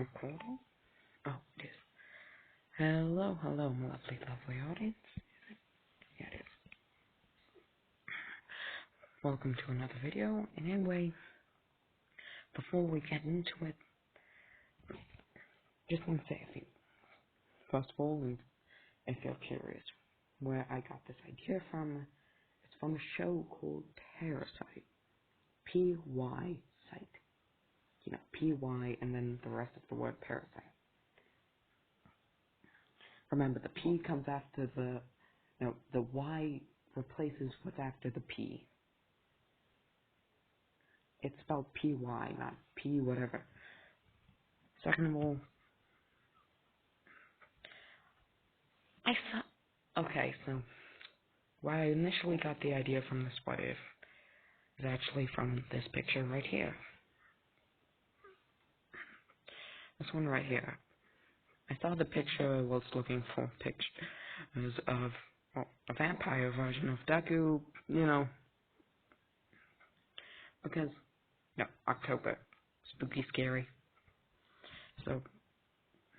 Recording? Oh, it is. Hello, hello, my lovely audience. Yeah, it is. Welcome to another video. And anyway, before we get into it, just want to say a few. First of all, and if you're curious where I got this idea from, it's from a show called Pyrasite. P-Y site. You know, P-Y and then the rest of the word parasite. Remember, the P comes after the, no, the Y replaces what's after the P. It's spelled P-Y, not P whatever. Second of all, I saw, okay, so where I initially got the idea from this what if is actually from this picture right here. This one right here. I saw the picture whilst looking for pictures of, well, a vampire version of Deku, you know, because, no, October, spooky, scary. So,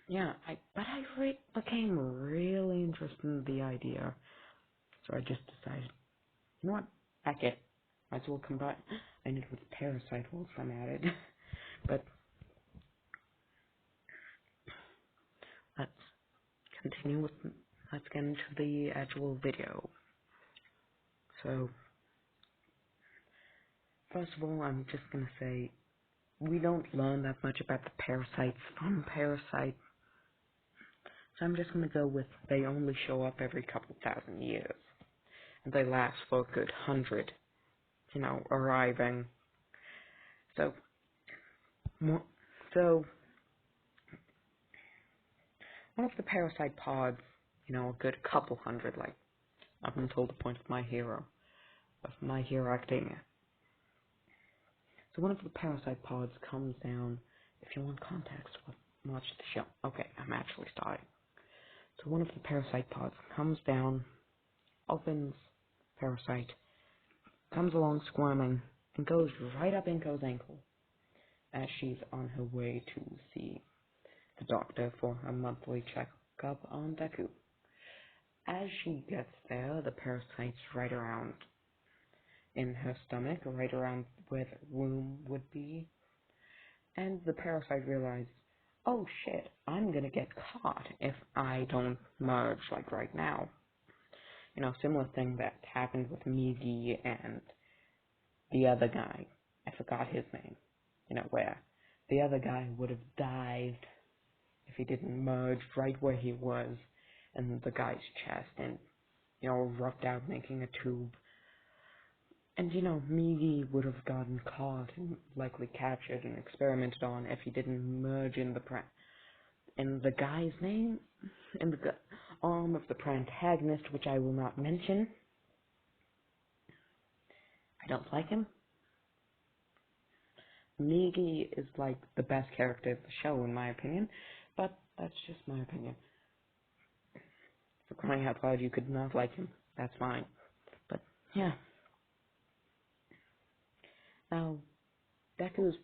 yeah, but I became really interested in the idea, so I just decided, you know what, heck it, might as well combine it with Parasite whilst I'm at it. But, let's continue with, let's get into the actual video. So, first of all, I'm just gonna say, we don't learn that much about the parasites from Parasite, so I'm just gonna go with they only show up every couple thousand years, and they last for a good 100, you know, arriving. So, so one of the parasite pods, you know, a good couple hundred, like up until the point of My Hero Academia. So one of the parasite pods comes down. If you want context, watch the show. Okay, I'm actually starting. So one of the parasite pods comes down, opens parasite, comes along squirming, and goes right up Inko's ankle as she's on her way to see the doctor for a monthly checkup on Deku. As she gets there, the parasite's right around in her stomach, right around where the womb would be, and the parasite realizes, oh shit, I'm gonna get caught if I don't merge like right now. You know, similar thing that happened with Migi and the other guy. I forgot his name. You know, where the other guy would have dived if he didn't merge right where he was in the guy's chest and, you know, roughed out making a tube. And, you know, Migi would have gotten caught and likely captured and experimented on if he didn't merge in the guy's name, in the arm of the protagonist, which I will not mention. I don't like him. Migi is like the best character of the show, in my opinion, but that's just my opinion. For crying out loud, you could not like him. That's fine. But, yeah. Now, Deku is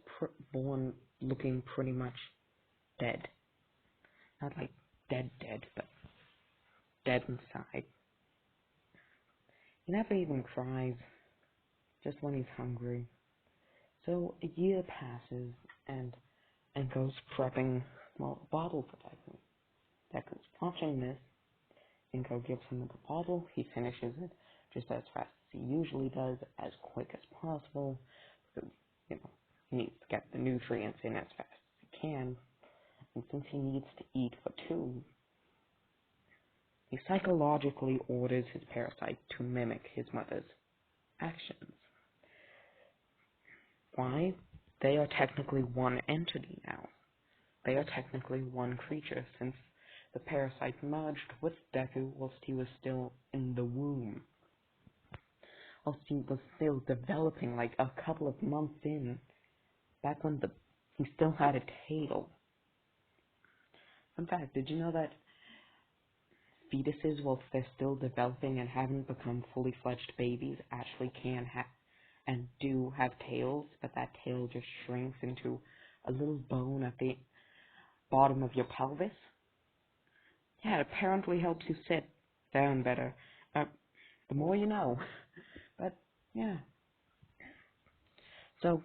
born looking pretty much dead. Not like dead, but dead inside. He never even cries, just when he's hungry. So a year passes, and goes prepping, well, a bottle for Deku. Deku's watching this. Inko gives him the bottle. He finishes it just as fast as he usually does, as quick as possible, because, you know, he needs to get the nutrients in as fast as he can. And since he needs to eat for two, he psychologically orders his parasite to mimic his mother's actions. Why? They are technically one entity now. They are technically one creature, since the parasite merged with Deku whilst he was still in the womb. Whilst he was still developing, like a couple of months in, back when he still had a tail. In fact, did you know that fetuses, whilst they're still developing and haven't become fully fledged babies, actually can and do have tails, but that tail just shrinks into a little bone at the bottom of your pelvis. Yeah, it apparently helps you sit down better. The more you know. But, yeah. So,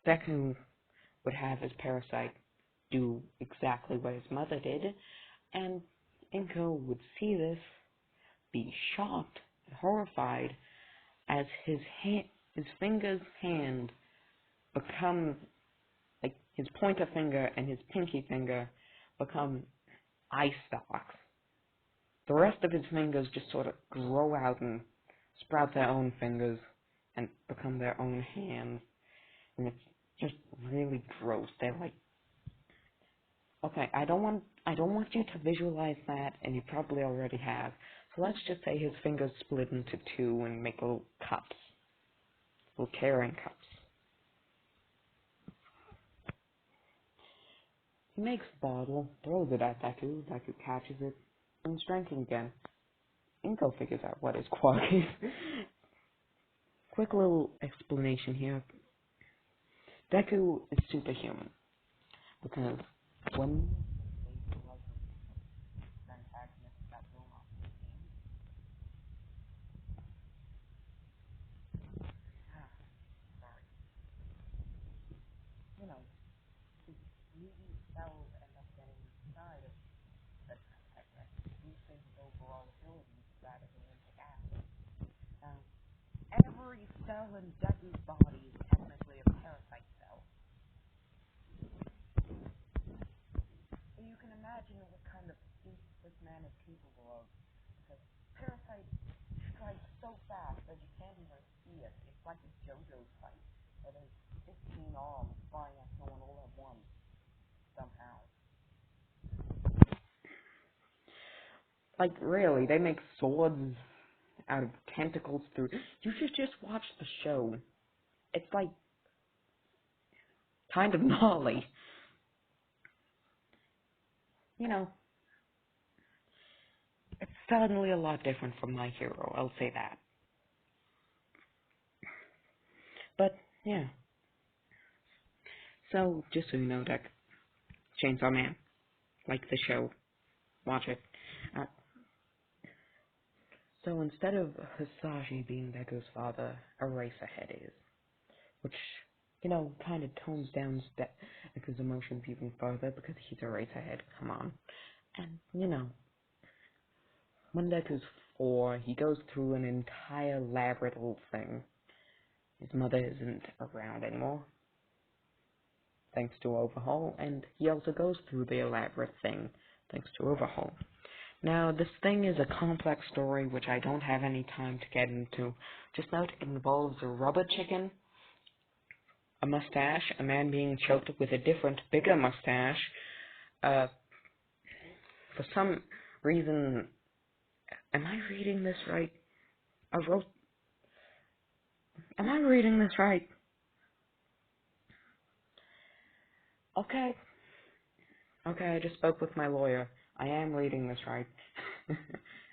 Deku would have his parasite do exactly what his mother did, and Inko would see this, be shocked, horrified, as his finger's hand becomes, like, his pointer finger and his pinky finger become eye stalks. The rest of his fingers just sort of grow out and sprout their own fingers and become their own hands. And it's just really gross. They're like, okay, I don't want you to visualize that, and you probably already have. So let's just say his fingers split into two and make little cups, little carrying cups. He makes a bottle, throws it at Deku. Deku catches it, and is drinking again. Inko figures out what his quirk is. Quick little explanation here. Deku is superhuman because when you know, his mutant cells end up getting inside of the antagonist, boosting his overall abilities rather than into acid. Now, every cell in Deku's body is technically a parasite cell. So you can imagine what kind of feat this man is capable of, because parasite strikes so fast that you can't even see it. It's like a JoJo's fight, where there's 15 arms flying at someone all at once, somehow. Like, really, they make swords out of tentacles through... You should just watch the show. It's like... kind of gnarly. You know, it's certainly a lot different from My Hero, I'll say that. But, yeah. So, just so you know, Deck, Chainsaw Man, like the show, watch it. So instead of Hisashi being Deku's father, Eraserhead is, which, you know, kind of tones down Deku's emotions even further because he's Eraserhead, come on. And, you know, when Deku's 4, he goes through an entire elaborate little thing. His mother isn't around anymore, thanks to Overhaul, and he also goes through the elaborate thing, thanks to Overhaul. Now, this thing is a complex story which I don't have any time to get into. Just note, it involves a rubber chicken, a mustache, a man being choked with a different, bigger mustache. For some reason, am I reading this right? Am I reading this right? Okay, I just spoke with my lawyer. I am reading this right.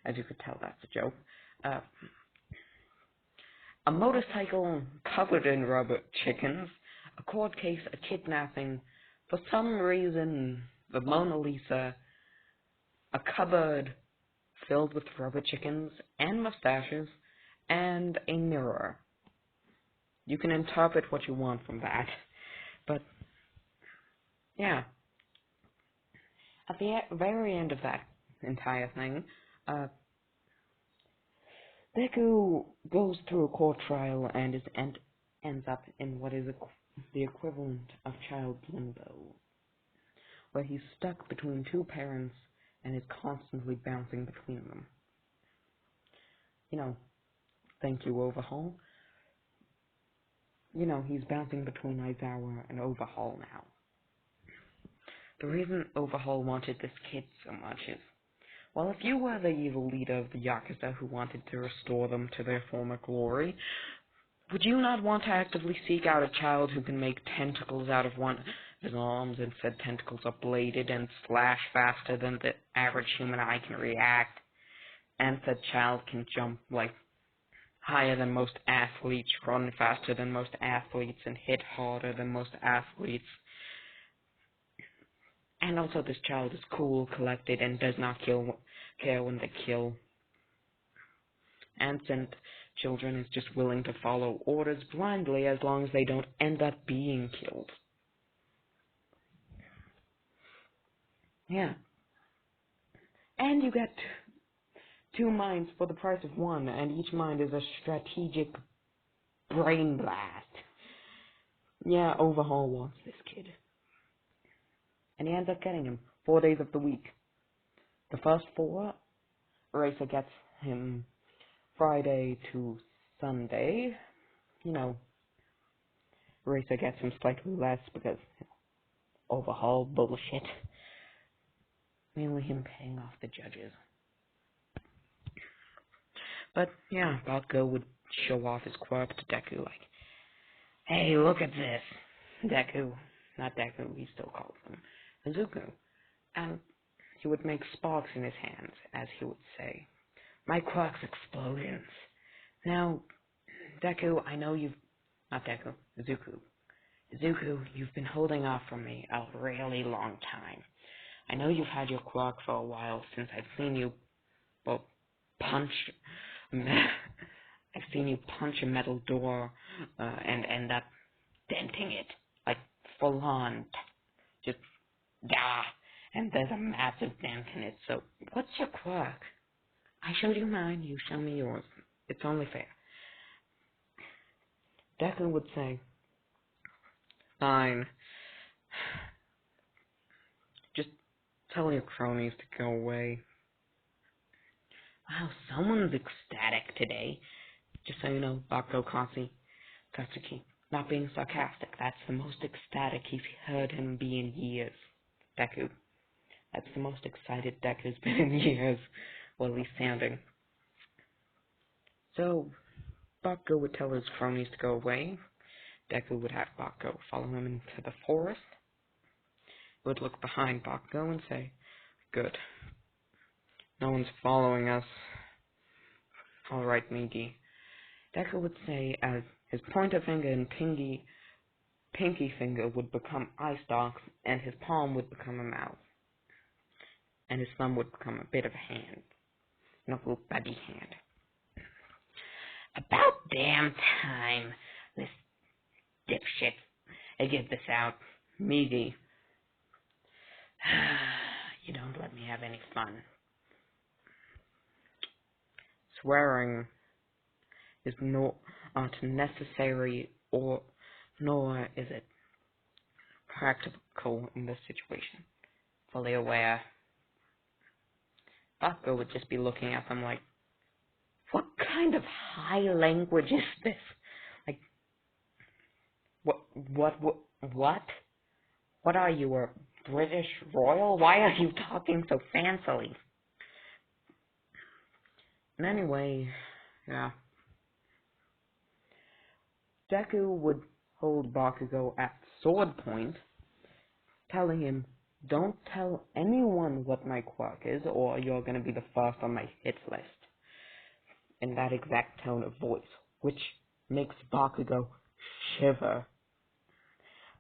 As you could tell, that's a joke. A motorcycle covered in rubber chickens, a court case, a kidnapping, for some reason, the Mona Lisa, a cupboard filled with rubber chickens and mustaches, and a mirror. You can interpret what you want from that, but, yeah. At the very end of that entire thing, Deku goes through a court trial and ends up in what is the equivalent of child limbo, where he's stuck between two parents and is constantly bouncing between them. You know, thank you, Overhaul. You know, he's bouncing between Aizawa and Overhaul now. The reason Overhaul wanted this kid so much is, well, if you were the evil leader of the Yakuza who wanted to restore them to their former glory, would you not want to actively seek out a child who can make tentacles out of one of his arms, and said tentacles are bladed and slash faster than the average human eye can react, and said child can jump, like, higher than most athletes, run faster than most athletes, and hit harder than most athletes? And also this child is cool, collected, and does not care when they kill. Ancient children is just willing to follow orders blindly as long as they don't end up being killed. Yeah. And you get 2 minds for the price of 1, and each mind is a strategic brain blast. Yeah, Overhaul wants this kid. And he ends up getting him 4 days of the week. The first 4, Eraser gets him Friday to Sunday. You know, Eraser gets him slightly less because Overhaul bullshit. Mainly him paying off the judges. But yeah, Bakugo would show off his quirk to Deku like, hey, look at this. Deku, not Deku, he still calls him Izuku. And he would make sparks in his hands, as he would say. My quirk's explosions. Now, Deku, I know you've... Not Deku, Izuku. Izuku, you've been holding off from me a really long time. I know you've had your quirk for a while since I've seen you, well, punch... I've seen you punch a metal door and end up denting it, like full on. Just, and there's a massive dent in it, so what's your quirk? I showed you mine, you show me yours. It's only fair. Deku would say, fine. Just tell your cronies to go away. Wow, someone's ecstatic today. Just so you know, Bakugo Katsuki, not being sarcastic, that's the most ecstatic he's heard him be in years. Deku. That's the most excited Deku's been in years. Well, he's sounding. So, Bakugo would tell his cronies to go away. Deku would have Bakugo follow him into the forest. He would look behind Bakugo and say, good. No one's following us. Alright, Migi. Deku would say as his pointer finger and pinky finger would become eye stalks, and his palm would become a mouth. And his thumb would become a bit of a hand. A little buddy hand. About damn time this dipshit figured this out. Migi. You don't let me have any fun. Swearing is not necessary nor is it practical in this situation. Fully aware. Bakugo would just be looking at them like, what kind of high language is this? Like, what? What are you, a British royal? Why are you talking so fancily? And anyway, yeah. Deku would hold Bakugo at sword point, telling him, don't tell anyone what my quirk is, or you're going to be the first on my hit list. In that exact tone of voice, which makes Bakugo shiver.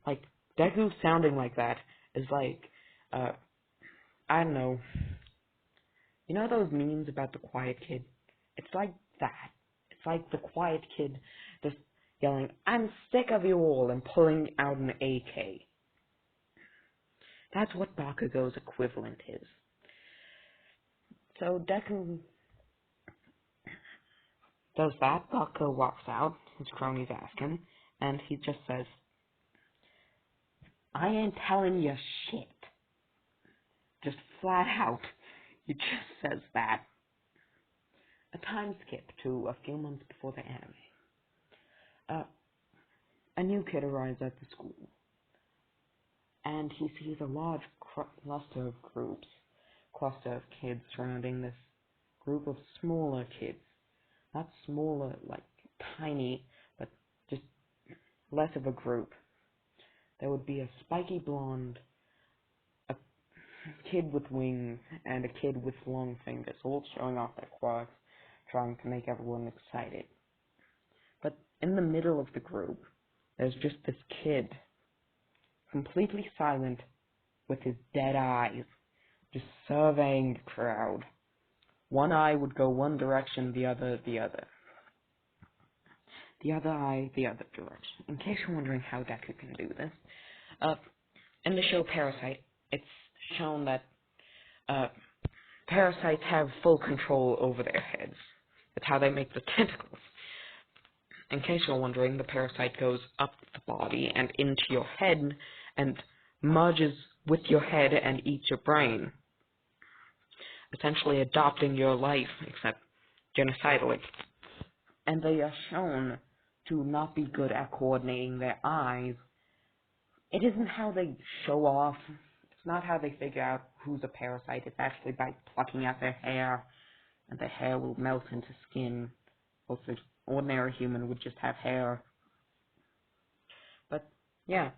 Like, Deku sounding like that is like, I don't know. You know those memes about the quiet kid? It's like that. It's like the quiet kid just yelling, I'm sick of you all, and pulling out an AK. That's what Bakugo's equivalent is. So Deku does that. Bakugo walks out. His cronies ask him, and he just says, I ain't telling you shit. Just flat out. He just says that. A time skip to a few months before the anime. A new kid arrives at the school, and he sees a large cluster of kids surrounding this group of smaller kids. Not smaller, like tiny, but just less of a group. There would be a spiky blonde, a kid with wings, and a kid with long fingers, all showing off their quirks, trying to make everyone excited. But in the middle of the group, there's just this kid, completely silent, with his dead eyes, just surveying the crowd. One eye would go one direction, the other the other. The other eye the other direction. In case you're wondering how Deku can do this, in the show Parasite, it's shown that parasites have full control over their heads. That's how they make the tentacles. In case you're wondering, the parasite goes up the body and into your head and merges with your head and eats your brain, essentially adopting your life, except genocidally. And they are shown to not be good at coordinating their eyes. It isn't how they show off. It's not how they figure out who's a parasite. It's actually by plucking out their hair, and the hair will melt into skin. Also, an ordinary human would just have hair. But, yeah.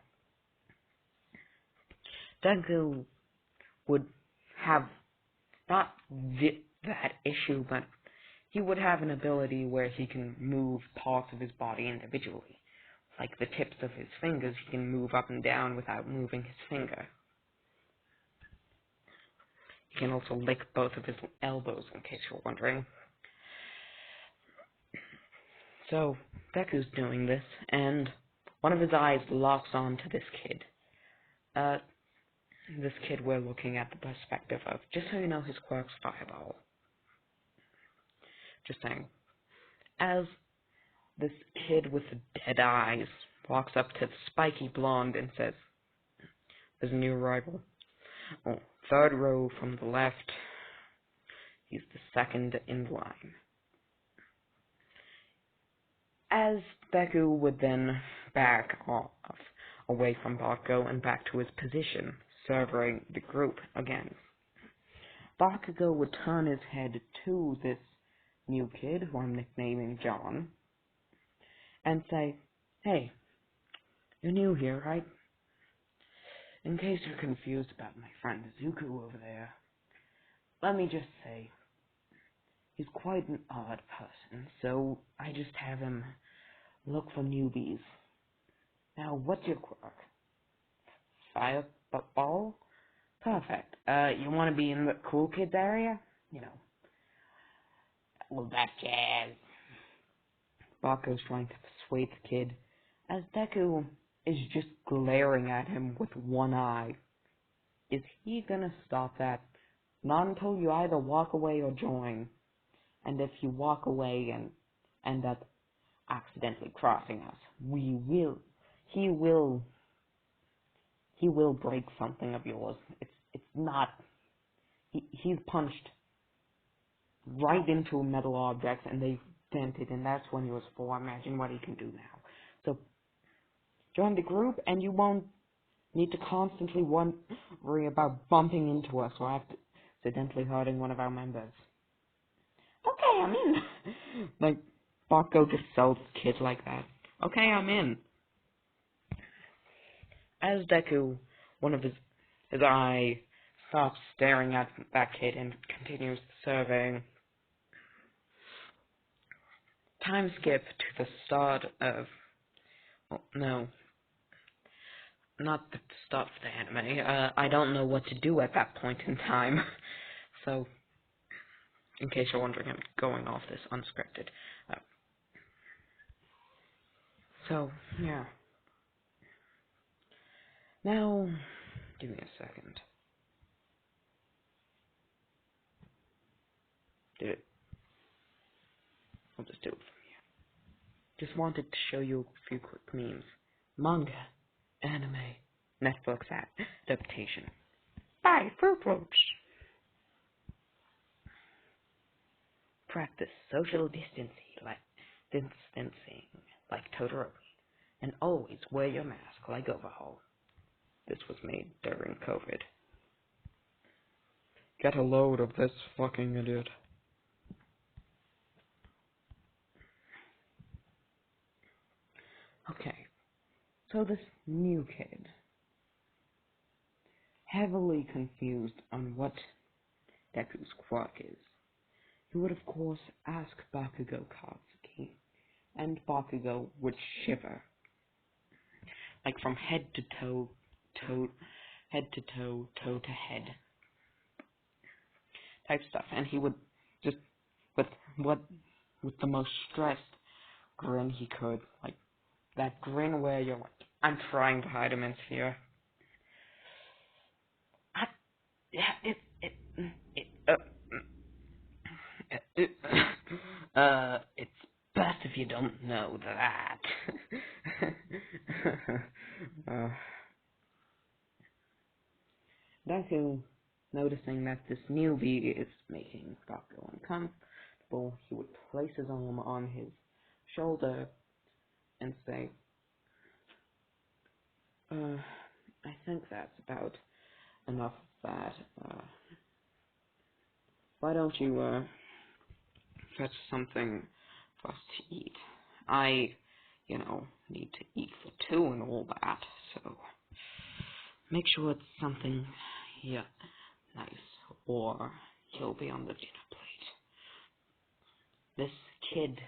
Deku would have not that issue, but he would have an ability where he can move parts of his body individually. Like the tips of his fingers, he can move up and down without moving his finger. He can also lick both of his elbows, in case you're wondering. So, Deku's doing this, and one of his eyes locks on to this kid. This kid we're looking at the perspective of. Just so you know, his quirk's Fireball. Just saying. As this kid with the dead eyes walks up to the spiky blonde and says, "There's a new arrival. Oh, third row from the left. He's the second in line." As Deku would then back off away from Bakugo and back to his position, surveying the group again, Bakugo would turn his head to this new kid, who I'm nicknaming John, and say, "Hey, you're new here, right? In case you're confused about my friend Zuko over there, let me just say, he's quite an odd person, so I just have him look for newbies. Now, what's your quirk? Fireball? Perfect. You want to be in the cool kids area? You know, all that jazz." Bakugo's trying to persuade the kid, as Deku is just glaring at him with one eye. Is he gonna stop that? Not until you either walk away or join. And if you walk away and end up accidentally crossing us, he will break something of yours. It's not, he's punched right into metal objects and they dented, and that's when he was 4. Imagine what he can do now. So, join the group and you won't need to constantly worry about bumping into us or accidentally hurting one of our members. Okay, I'm in. Like, Bakugo just sells kids like that. Okay, I'm in. As Deku, one of his eye stops staring at that kid and continues surveying. Time skip to the start of... Oh, no. Not the start of the anime. I don't know what to do at that point in time. So, in case you're wondering, I'm going off this unscripted. So, yeah. Now, give me a second. Did it? I'll just do it from here. Just wanted to show you a few quick memes. Manga, anime, Netflix adaptation. Buy Fruit Loops. Practice social distancing like Totoro. And always wear your mask like overhaul. This was made during COVID. Get a load of this fucking idiot. Okay, so this new kid, heavily confused on what Deku's quirk is, he would of course ask Bakugo Katsuki, and Bakugo would shiver, like from head to toe, head to toe, toe to head type stuff, and he would just with the most stressed grin he could, like that grin where you're like, I'm trying to hide him in here. It's best if you don't know that. Deku, noticing that this newbie is making Gaku uncomfortable, he would place his arm on his shoulder and say, I think that's about enough of that. Why don't you, fetch something for us to eat? I, need to eat for two and all that, so make sure it's something, nice, or he'll be on the dinner plate. This kid,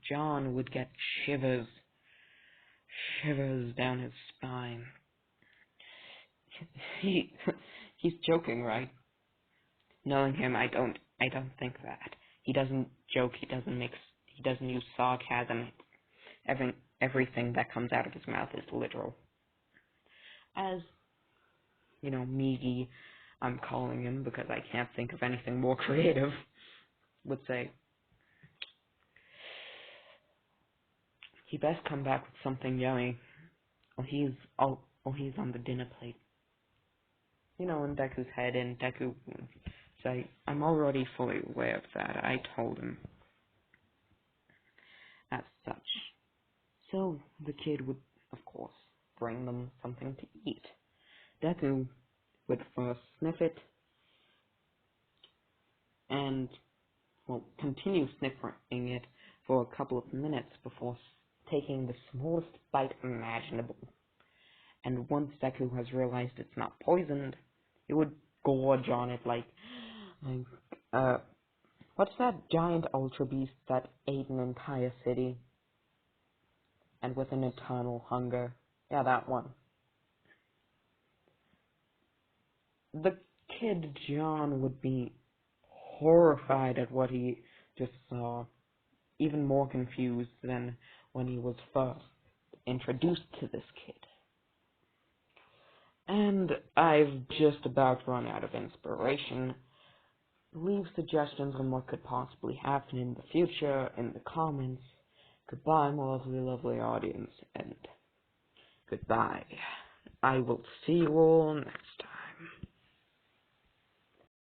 John, would get shivers down his spine. He's joking, right? Knowing him, I don't think that. He doesn't joke, he doesn't use sarcasm. Everything that comes out of his mouth is literal. As, Migi, I'm calling him because I can't think of anything more creative, would say, he best come back with something yummy, or he's on the dinner plate. In Deku's head, and Deku would say, I'm already fully aware of that. I told him as such. So the kid would, of course, bring them something to eat. Deku would first sniff it, and, continue sniffing it for a couple of minutes before taking the smallest bite imaginable. And once Deku has realized it's not poisoned, he would gorge on it like, what's that giant ultra beast that ate an entire city? And with an eternal hunger. Yeah, that one. The kid John would be horrified at what he just saw, even more confused than when he was first introduced to this kid. And I've just about run out of inspiration. Leave suggestions on what could possibly happen in the future in the comments. Goodbye, my lovely, lovely audience, and goodbye. I will see you all next